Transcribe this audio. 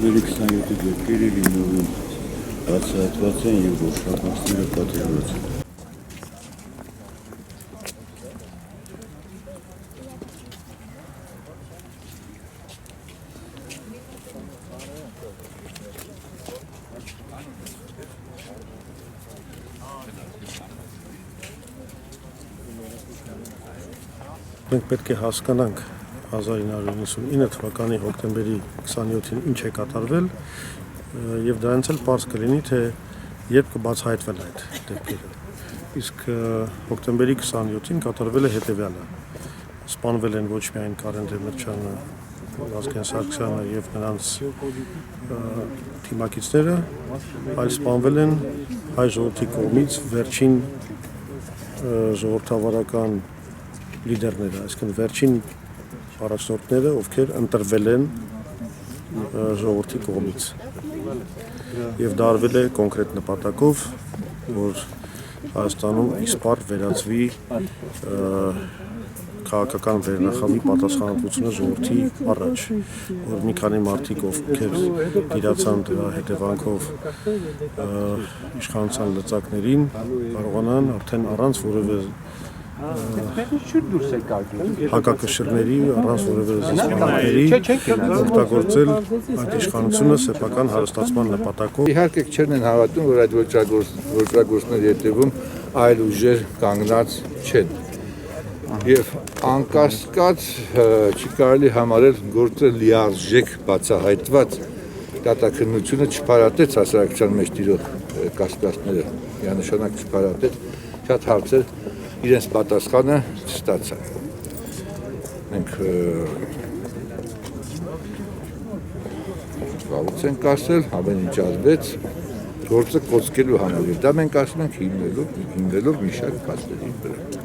Հոկտեմբերի 27-ի դեպքերը լինում բացահայտված են և գործընկերները պատժված են։ Մենք պետք է հասկանանք 1999 թվականի հոկտեմբերի 27-ին ինչ է կատարվել եւ դրանից էլ պարզ կլինի, թե երբ կբացահայտվեն այդ դեպքերը։ Իսկ հոկտեմբերի 27-ին կատարվել է հետեւյալը. սպանվել են ոչ միայն Կարեն Դեմիրճյանը, Վազգեն Սարգսյանը եւ նրանց թիմակիցները, այլ սպանվել են հայ ժողովրդի կողմից վերջին ժողովրդավարական լիդերները, այսինքն վերջին առաջնորդները, ովքեր ընտրվել են ժողովրդի կողմից եւ դա արվել է կոնկրետ նպատակով, որ Հայաստանում իսպառ վերածվի քաղաքական վերնախավի պատասխանատվությունը ժողովրդի առաջ, որ մի քանի մարդիկ, ովքեր դիրացան դրա հետևանքով իշխանության լծակներին, կարողանան արդեն առանց որևէ հակակշիռների, առանց որևէ զսպանքների օգտագործել այդ իշխանությունը սեփական հարստացման նպատակով։ Իհարկե չեն հավատում, որ այդ ոճրագործների հետևում այլ ուժեր կանգնած չեն։ Եվ անկասկած չի կարելի համարել գործը լիարժեք բացահայտված, դատաքննությունը չփարատեց հասարակության մեջ տիրող կասկածները, միանշանակ չփարատեց, շատ հարցեր իրենց պատասխանը չստացան։ Մենք վաղուց ենք ասել, ամեն ինչ արվեց, գործը կոծկելու համար։ Դա մենք ասում ենք հիմնելով մի շարք փաստերի վրա։